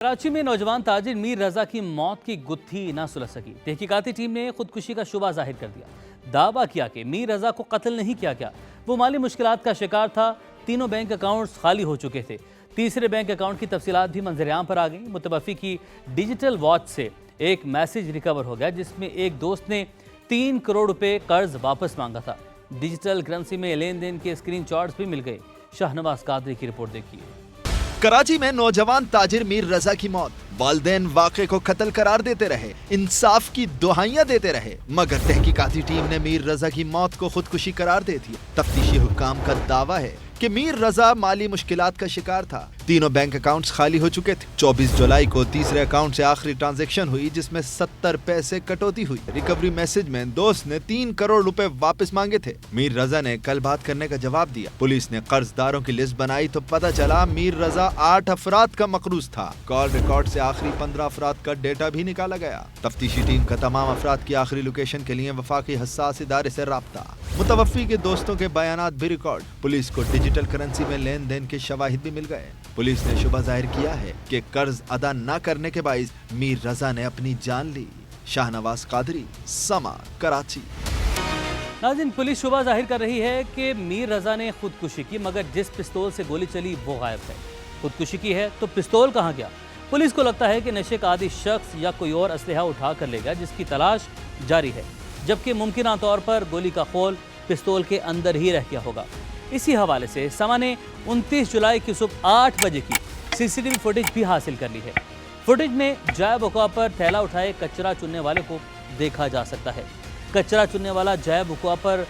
कराची में नौजवान ताजिर मीर रजा की मौत की गुत्थी न सुलझ सकी। तहकीकाती टीम ने खुदकुशी का शुबा जाहिर कर दिया। दावा किया कि मीर रजा को कत्ल नहीं किया गया, वो माली मुश्किलात का शिकार था। तीनों बैंक अकाउंट्स खाली हो चुके थे। तीसरे बैंक अकाउंट की तफसीलात भी मंजरेआम पर आ गई। मुतवफ़ी की डिजिटल वॉच से एक मैसेज रिकवर हो गया जिसमें एक दोस्त ने 3 करोड़ रुपए कर्ज वापस मांगा था। डिजिटल करेंसी में लेन देन के स्क्रीन शॉट्स भी मिल गए। शाहनवाज कादरी की रिपोर्ट देखिए। कराची में नौजवान ताजिर मीर रजा की मौत। वालिदैन वाक़े को कत्ल करार देते रहे, इंसाफ की दुहाइयां देते रहे, मगर तहकीकाती टीम ने मीर रजा की मौत को खुदकुशी करार दे दिया। तफ्तीशी हुक्काम का दावा है कि मीर रजा माली मुश्किलात का शिकार था। तीनों बैंक अकाउंट्स खाली हो चुके थे। 24 जुलाई को तीसरे अकाउंट से आखिरी ट्रांजैक्शन हुई जिसमें 70 पैसे कटौती हुई। रिकवरी मैसेज में दोस्त ने 3 करोड़ रुपए वापस मांगे थे। मीर रजा ने कल बात करने का जवाब दिया। पुलिस ने कर्जदारों की लिस्ट बनाई तो पता चला मीर रजा 8 अफराद का मकरूज था। कॉल रिकॉर्ड से आखिरी 15 अफराद का डेटा भी निकाला गया। तफ्तीशी टीम का तमाम अफराद की आखिरी लोकेशन के लिए वफाकी हसास इदारे से राब्ता। मुतवफ़ी के दोस्तों के बयानात भी रिकॉर्ड। पुलिस को डिजिटल करेंसी में लेन देन के शवाहिद भी मिल गए। पुलिस ने शुबा जाहिर किया है कि कर्ज अदा न करने के बाइस मीर रजा ने अपनी जान ली। शाहनवाज कादरी, समा, कराची। नाज़रीन, पुलिस शुबा जाहिर कर रही है कि मीर रजा ने खुदकुशी की, मगर जिस पिस्तौल से गोली चली वो गायब है। खुदकुशी की है तो पिस्तौल कहाँ गया? पुलिस को लगता है कि नशे का आदी शख्स या कोई और असलहा उठा कर ले गया, जिसकी तलाश जारी है, जबकि मुमकिन तौर पर गोली का खोल पिस्तौल के अंदर ही रह गया होगा। इसी हवाले से समा ने 29 जुलाई की सुबह 8 बजे की सीसीटीवी फुटेज भी हासिल कर ली है। फुटेज में जाय बुका पर थैला उठाए कचरा चुनने वाले को देखा जा सकता है। कचरा चुनने वाला जाय बुका पर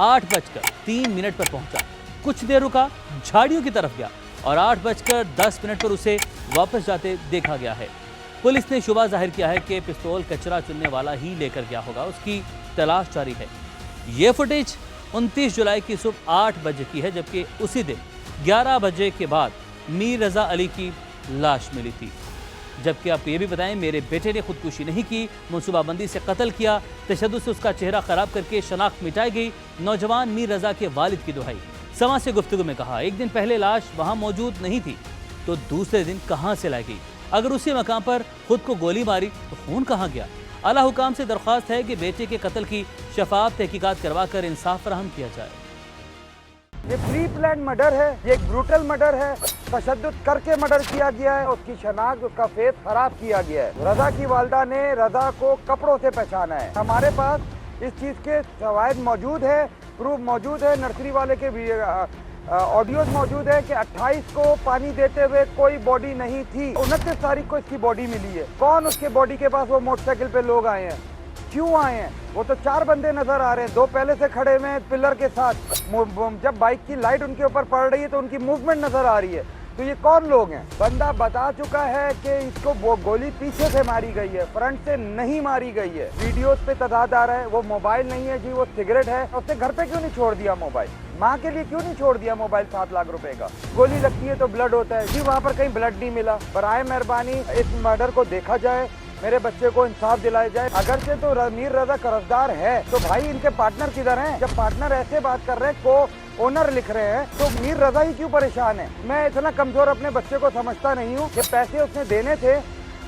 8:03 पर पहुंचा, कुछ देर रुका, झाड़ियों की तरफ गया और 8:10 पर उसे वापस जाते देखा गया है। पुलिस ने शुबा जाहिर किया है कि पिस्तौल कचरा चुनने वाला ही लेकर गया होगा। उसकी तलाश जारी है। ये फुटेज 29 जुलाई की सुबह 8 बजे की है, जबकि उसी दिन 11 बजे के बाद मीर रजा अली की लाश मिली थी। जबकि आपको ये भी बताएं, मेरे बेटे ने खुदकुशी नहीं की, मनसूबाबंदी से कत्ल किया, तशद्दुद से उसका चेहरा खराब करके शनाख्त मिटाई गई। नौजवान मीर रजा के वालिद की दुहाई। समा से गुफ्तगू में कहा, एक दिन पहले लाश वहाँ मौजूद नहीं थी तो दूसरे दिन कहाँ से लाई गई? अगर उसी मकाम पर खुद को गोली मारी तो खून कहाँ गया? आला हुकाम से दरख्वास्त है कि बेटे के कत्ल की शफाफ तहकीकात करवा कर इंसाफ फराहम किया जाए। ये प्री प्लान मर्डर है, ये एक ब्रूटल मर्डर है। तशद्दुद करके मर्डर किया गया है। उसकी शनाख्त, उसका फेस खराब किया गया है। रजा की वालदा ने रजा को कपड़ों से पहचाना है। हमारे पास इस चीज़ के शवाहिद मौजूद है, प्रूफ मौजूद है, नर्सरी वाले के भी ऑडियोज मौजूद है कि 28 को पानी देते हुए कोई बॉडी नहीं थी। 29 तारीख को इसकी बॉडी मिली है। कौन उसके बॉडी के पास वो मोटरसाइकिल पे लोग आए हैं, क्यों आए हैं? वो तो 4 बंदे नजर आ रहे हैं, 2 पहले से खड़े हुए हैं पिलर के साथ। जब बाइक की लाइट उनके ऊपर पड़ रही है तो उनकी मूवमेंट नजर आ रही है। तो ये कौन लोग हैं? बंदा बता चुका है कि इसको वो गोली पीछे से मारी गई है, फ्रंट से नहीं मारी गई है। वीडियोस पे तदाद आ रहा है। वो मोबाइल नहीं है जी, वो सिगरेट है। उसने घर पे क्यों नहीं छोड़ दिया मोबाइल? माँ के लिए क्यों नहीं छोड़ दिया मोबाइल? 7 लाख रुपए का। गोली लगती है तो ब्लड होता है जी, वहाँ पर कहीं ब्लड नहीं मिला। बराए मेहरबानी इस मर्डर को देखा जाए, मेरे बच्चे को इंसाफ दिलाया जाए। अगर से तो मीर रजा कर्जदार है तो भाई इनके पार्टनर किधर हैं? जब पार्टनर ऐसे बात कर रहे हैं, को ओनर लिख रहे हैं, तो मीर रजा ही क्यों परेशान है? मैं इतना कमजोर अपने बच्चे को समझता नहीं हूँ कि पैसे उसने देने थे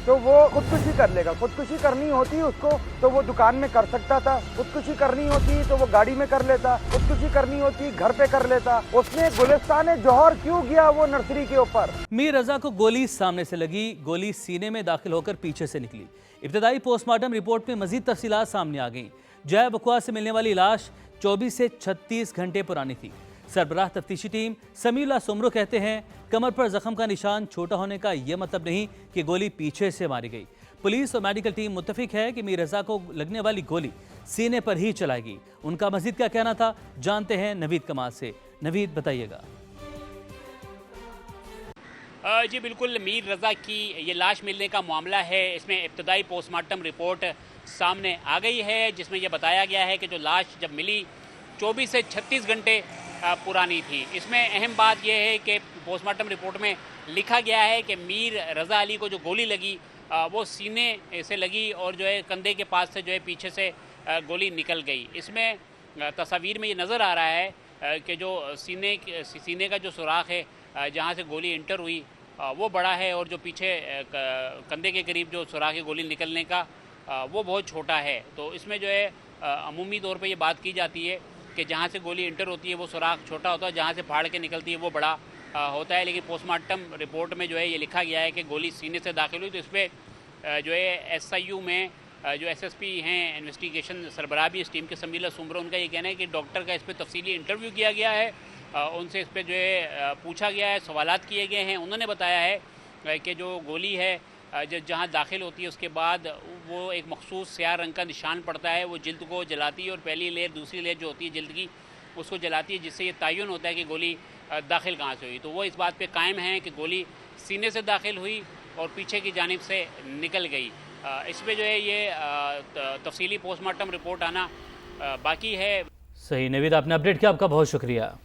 तो वो खुदकुशी कर लेगा। खुदकुशी करनी होती उसको तो वो दुकान में कर सकता था। खुदकुशी करनी होती तो वो गाड़ी में कर लेता। खुदकुशी करनी होती घर पे कर लेता। उसने गुलिस्तान जौहर क्यों गया वो नर्सरी के ऊपर? मीर रजा को गोली सामने से लगी, गोली सीने में दाखिल होकर पीछे से निकली। इब्तदाई पोस्टमार्टम रिपोर्ट में मजीद तफसीलात सामने आ गईं। जय बकुआ से मिलने वाली लाश 24 से 36 घंटे पुरानी थी। सरबराह तफ्तीशी टीम समीउल्लाह सुमरो कहते हैं, कमर पर जख्म का निशान छोटा होने का यह मतलब नहीं कि गोली पीछे से मारी गई। पुलिस और मेडिकल टीम मुत्तफिक है कि मीर रजा को लगने वाली गोली सीने पर ही चलाएगी। उनका मजीद क्या कहना था, जानते हैं नवीद कमाल से। नवीद, बताइएगा। जी बिल्कुल, मीर रज़ा की ये लाश मिलने का मामला है। इसमें इब्तदाई पोस्टमार्टम रिपोर्ट सामने आ गई है, जिसमें यह बताया गया है कि जो लाश जब मिली 24 से 36 घंटे पुरानी थी। इसमें अहम बात यह है कि पोस्टमार्टम रिपोर्ट में लिखा गया है कि मीर रज़ा अली को जो गोली लगी वो सीने से लगी और जो है कंधे के पास से जो है पीछे से गोली निकल गई। इसमें तस्वीर में ये नज़र आ रहा है कि जो सीने का जो सुराख है जहाँ से गोली इंटर हुई वो बड़ा है और जो पीछे कंधे के करीब जो सुराख है गोली निकलने का वो बहुत छोटा है। तो इसमें जो है अमूमी तौर पे ये बात की जाती है कि जहाँ से गोली इंटर होती है वो सुराख छोटा होता है, जहाँ से फाड़ के निकलती है वो बड़ा होता है। लेकिन पोस्टमार्टम रिपोर्ट में जो है ये लिखा गया है कि गोली सीने से दाखिल हुई। तो इस पर जो है SIU में जो SSP हैं इन्वेस्टिगेशन सरबराह भी इस टीम के समीला सुमरा, उनका ये कहना है कि डॉक्टर का इस पर तफसीली इंटरव्यू किया गया है, उनसे इस पर जो है पूछा गया है, सवालात किए गए हैं। उन्होंने बताया है कि जो गोली है जहाँ दाखिल होती है उसके बाद वो एक मखसूस स्याह रंग का निशान पड़ता है, वो जल्द को जलाती है और पहली लेयर दूसरी लेयर जो होती है जल्द की उसको जलाती है, जिससे ये तयन होता है कि गोली दाखिल कहाँ से हुई। तो वो इस बात पे कायम है कि गोली सीने से दाखिल हुई और पीछे की जानिब से निकल गई। इस पर जो है ये तफसीली पोस्टमार्टम रिपोर्ट आना बाकी है। सही नवीद, आपने अपडेट किया, आपका बहुत शुक्रिया।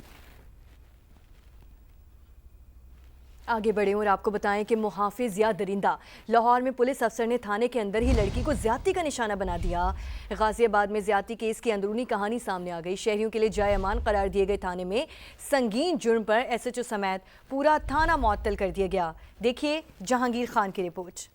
आगे बढ़े और आपको बताएं कि मुहाफिज या दरिंदा लाहौर में पुलिस अफसर ने थाने के अंदर ही लड़की को ज्यादती का निशाना बना दिया। गाजियाबाद में ज्यादती केस की अंदरूनी कहानी सामने आ गई। शहरियों के लिए जाए अमान करार दिए गए थाने में संगीन जुर्म पर SHO समेत पूरा थाना मुअत्तल कर दिया गया। देखिए जहांगीर खान की रिपोर्ट।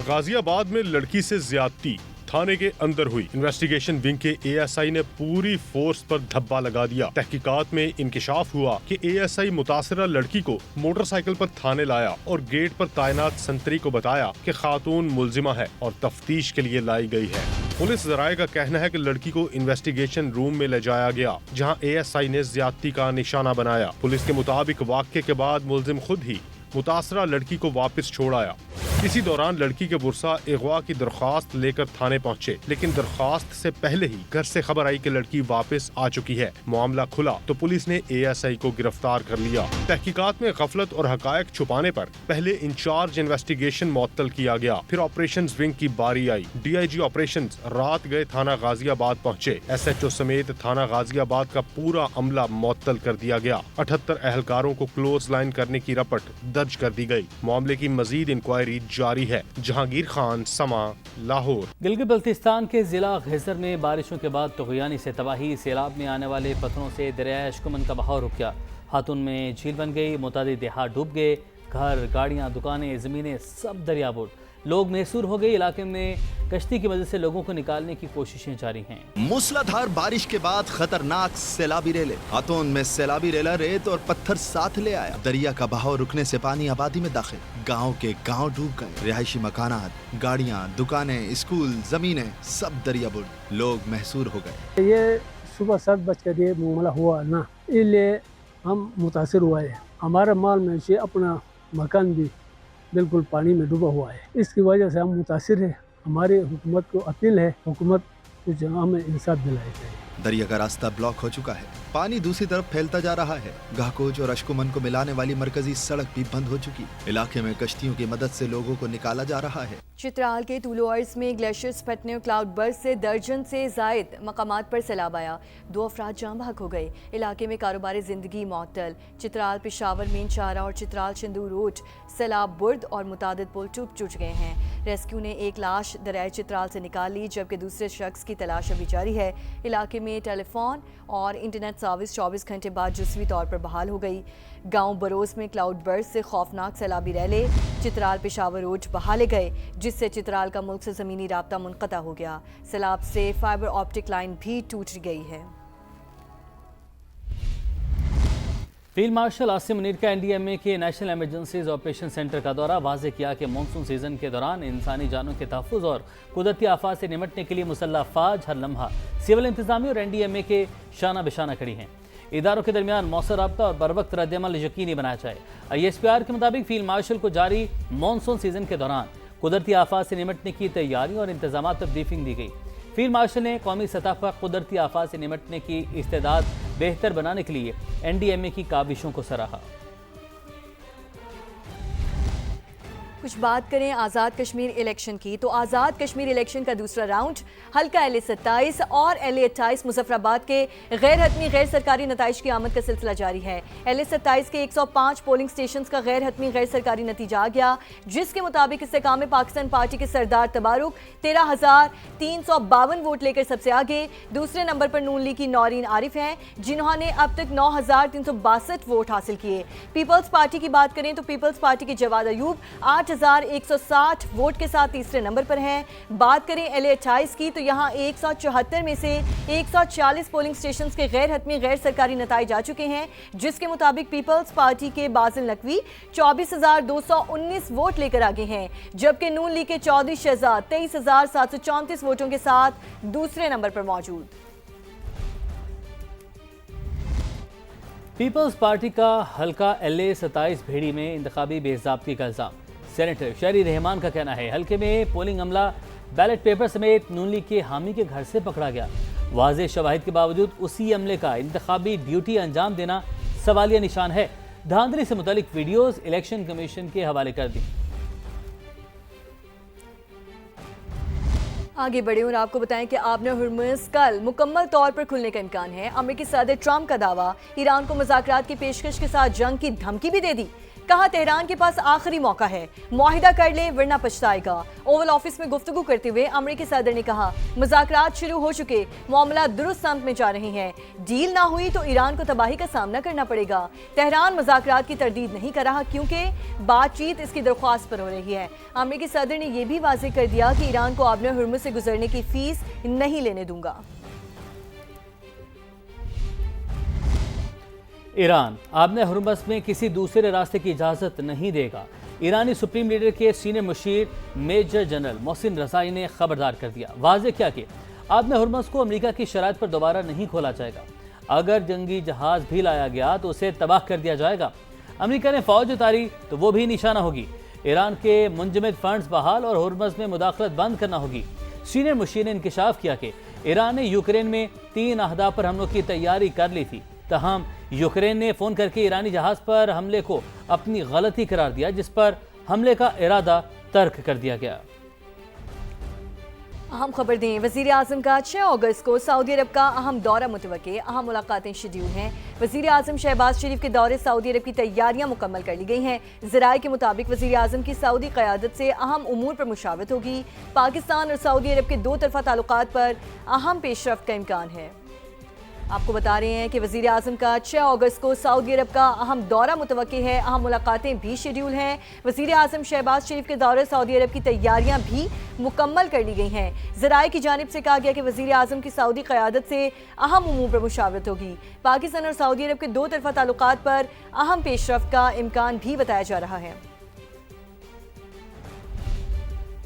गाजियाबाद में लड़की से ज्यादती थाने के अंदर हुई। इन्वेस्टिगेशन विंग के ASI ने पूरी फोर्स पर धब्बा लगा दिया। तहकीकात में इंकिशाफ हुआ कि ASI मुतासरा लड़की को मोटरसाइकिल पर थाने लाया और गेट पर तैनात संतरी को बताया कि खातून मुलजिमा है और तफ्तीश के लिए लाई गई है। पुलिस जराये का कहना है कि लड़की को इन्वेस्टिगेशन रूम में ले जाया गया, जहां ASI ने ज्यादती का निशाना बनाया। पुलिस के मुताबिक वाक़े के बाद मुलजिम खुद ही मुतासरा लड़की को वापस छोड़ आया। इसी दौरान लड़की के बुरसा अगवा की दरख्वास्त लेकर थाने पहुंचे, लेकिन दरख्वास्त से पहले ही घर से खबर आई कि लड़की वापस आ चुकी है। मामला खुला तो पुलिस ने ASI को गिरफ्तार कर लिया। तहकीकात में गफलत और हकायक छुपाने पर पहले इंचार्ज इन्वेस्टिगेशन मुअत्तल किया गया, फिर ऑपरेशंस विंग की बारी आई। DIG ऑपरेशंस रात गए थाना गाजियाबाद पहुंचे। SHO समेत थाना गाजियाबाद का पूरा अमला मुअत्तल कर दिया गया। 78 अहलकारों को क्लोज लाइन करने की रपट दर्ज कर दी गई। मामले की मजीद इंक्वायरी जारी है। जहांगीर खान, समा, लाहौर। गिलगित बल्तिस्तान के जिला खिजर में बारिशों के बाद तगयानी से तबाही। सैलाब में आने वाले पत्थरों से दरिया अशकुमन का बहाव रुक गया। हाथुन में झील बन गई, मुतादिद देहात डूब गए, घर, गाड़ियां, दुकानें, जमीनें सब दरियाबुर। लोग मैसूर हो गए। इलाके में कश्ती की मदद से लोगों को निकालने की कोशिशें जारी हैं। मूसलाधार बारिश के बाद खतरनाक सैलाबी रेले। हाथोन में सैलाबी रेला रेत और पत्थर साथ ले आया। दरिया का बहाव रुकने से पानी आबादी में दाखिल। गांव के गांव डूब गए। रिहायशी मकानात, गाड़ियां, दुकानें, स्कूल, जमीनें सब दरियाबुर। लोग महसूर हो गए। ये सुबह 7 बजकर ये मामला हुआ ना, इसलिए हम मुतासिर हुआ है। हमारा माल में से अपना मकान भी बिल्कुल पानी में डूबा हुआ है। इसकी वजह से हम मुतासिर हैं। हमारी हुकूमत को अपील है, हुकूमत कुछ हमें इंसाफ दिलाए जाए। दरिया का रास्ता ब्लॉक हो चुका है। पानी दूसरी तरफ फैलता जा रहा है। गाहकोच और अशकुमन को मिलाने वाली मरकजी सड़क भी बंद हो चुकी। इलाके में कश्तियों की मदद से लोगों को निकाला जा रहा है। चित्राल के तूलो अर्ज में ग्लेशियर्स फटने और क्लाउड बर्स्ट से दर्जन से जायद मकामात पर सैलाब आया। 2 अफराद जाँ बहक हो गए। इलाके में कारोबारी जिंदगी मुअत्तल। चित्राल पेशावर मेन शाहरा और चित्राल चंदू रोड सैलाब बुर्द और मुतादिद पुल टूट गए हैं। रेस्क्यू ने एक लाश दरियाए चित्राल से निकाल ली, जबकि दूसरे शख्स की तलाश अभी जारी है। इलाके में टेलीफोन और इंटरनेट सर्विस 24 घंटे बाद जुज़वी तौर पर बहाल हो गई। गांव बरोस में क्लाउड बर्स्ट से खौफनाक सैलाबी रैले। चित्राल पेशावर रोड बहाले गए, जिससे चित्राल का मुल्क से ज़मीनी राब्ता मुनक़ता हो गया। सैलाब से फाइबर ऑप्टिक लाइन भी टूट गई है। फील्ड मार्शल आसिम मुनीर का NDMA के नेशनल एमरजेंसीज ऑपरेशन सेंटर का दौरा। वाज़ेह किया कि मानसून सीजन के दौरान इंसानी जानों के तहफ़्फ़ुज़ और कुदरती आफात से निपटने के लिए मुसल्लह अफ़वाज हर लम्हा सिविल इंतज़ामिया और NDMA के शाना बिशाना खड़ी हैं। इदारों के दरमियान मौसर राब्ता और बरवक्त रद्दअमल यकीनी बनाया जाए। ISPR के मुताबिक फील्ड मार्शल को जारी मानसून सीजन के दौरान कुदरती आफात से निपटने की तैयारियों और इंतजामात पर ब्रीफिंग दी गई। फील्ड मार्शल ने कौमी सतह पर कुदरती आफात से निपटने की इस्तेदाद बेहतर बनाने के लिए NDMA की काविशों को सराहा। कुछ बात करें आज़ाद कश्मीर इलेक्शन की, तो आज़ाद कश्मीर इलेक्शन का दूसरा राउंड हल्का LA-27 और LA-28 मुजफ्फराबाद के गैर हतमी गैर सरकारी नताइज की आमद का सिलसिला जारी है। LA-27 के 105 पोलिंग स्टेशन का गैर हतमी गैर सरकारी नतीजा आ गया, जिसके मुताबिक इस्तेकाम में पाकिस्तान पार्टी के सरदार तबारुक 13,352 वोट लेकर सबसे आगे। दूसरे नंबर पर नून लीग की नौरीन आरिफ हैं, जिन्होंने अब तक 9,362 वोट हासिल किए। पीपल्स पार्टी की बात करें तो पीपल्स पार्टी के जवाद अयूब 8,160 वोट के साथ तीसरे नंबर पर हैं। बात करें LA-28 की तो यहाँ 174 में से 140 पोलिंग स्टेशन के गैर हतमी गैर सरकारी नताइज आ चुके हैं, जिसके मुताबिक पीपल्स पार्टी के बाजिल नकवी 24,219 वोट लेकर आगे हैं, जबकि नून लीग के चौधरी शहजाद 23,734 वोटों के साथ दूसरे नंबर पर मौजूद। पीपल्स पार्टी का हल्का LA-27 भेड़ी में इंतखाबी बेज़ाब्ती का इल्जाम। सेनेटर शहरी रहमान का कहना है हल्के में पोलिंग अमला बैलेट पेपर समेत नून लीग के हामी के घर से पकड़ा गया। वाज़ेह शवाहिद के बावजूद उसी अमले का इंतखाबी ड्यूटी अंजाम देना सवालिया निशान है। धांधली से मुतालिक वीडियोस इलेक्शन कमीशन के हवाले कर दी। आगे बढ़े और आपको बताएं कि आबने हुर्मुज़ कल मुकम्मल तौर पर खुलने का इम्कान है। अमेरिकी सदर ट्रंप का दावा, ईरान को मुज़ाकरात की पेशकश के साथ जंग की धमकी भी दे दी। कहा तेहरान के पास आखिरी मौका है, मुआहिदा कर ले वरना पछताएगा। ओवल ऑफिस में गुफ्तगू करते हुए अमेरिकी सदर ने कहा मुज़ाकरात शुरू हो चुके, मामला दुरुस्त समत में जा रहे हैं। डील ना हुई तो ईरान को तबाही का सामना करना पड़ेगा। तेहरान मुज़ाकरात की तरदीद नहीं कर रहा क्योंकि बातचीत इसकी दरख्वास्त पर हो रही है। अमेरिकी सदर ने यह भी वाज़ेह कर दिया कि ईरान को आबने हुर्मुज़ से गुजरने की फीस नहीं लेने दूंगा। ईरान आबने हुर्मुज़ में किसी दूसरे रास्ते की इजाज़त नहीं देगा। ईरानी सुप्रीम लीडर के सीनियर मुशीर मेजर जनरल मोहसिन रज़ाई ने खबरदार कर दिया। वाज़ेह क्या कि आबने हुर्मुज़ को अमेरिका की शराइत पर दोबारा नहीं खोला जाएगा। अगर जंगी जहाज़ भी लाया गया तो उसे तबाह कर दिया जाएगा। अमेरिका ने फौज उतारी तो वो भी निशाना होगी। ईरान के मुंजमद फंड्स बहाल और हुर्मुज़ में मुदाखलत बंद करना होगी। सीनियर मुशीर ने इंकशाफ किया कि ईरान ने यूक्रेन में 3 अहदाफ पर हमलों की तैयारी कर ली थी, तहम यूक्रेन ने फ़ोन करके ईरानी जहाज़ पर हमले को अपनी गलती करार दिया, जिस पर हमले का इरादा तर्क कर दिया गया। अहम खबर दें, वज़ीर आज़म का 6 अगस्त को सऊदी अरब का अहम दौरा मुतवक्के, अहम मुलाकातें शेड्यूल हैं। वज़ीर आज़म शहबाज शरीफ के दौरे सऊदी अरब की तैयारियां मुकम्मल कर ली गई हैं। ज़राए के मुताबिक वज़ीर आज़म की सऊदी क़यादत से अहम उमूर पर मुशावरत होगी। पाकिस्तान और सऊदी अरब के 2 तरफ़ा ताल्लुकात पर अहम पेशरफ्त का इम्कान है। आपको बता रहे हैं कि वज़ीर आज़म का 6 अगस्त को सऊदी अरब का अहम दौरा मुतवक्के है, अहम मुलाकातें भी शेड्यूल हैं। वज़ीर आज़म शहबाज शरीफ के दौरे सऊदी अरब की तैयारियां भी मुकम्मल कर ली गई हैं। ज़राए की जानिब से कहा गया कि वज़ीर आज़म की सऊदी क़यादत से अहम उमूर पर मुशावरत होगी। पाकिस्तान और सऊदी अरब के 2 तरफ़ा ताल्लुकात पर अहम पेशरफ्त का इम्कान भी बताया जा रहा है।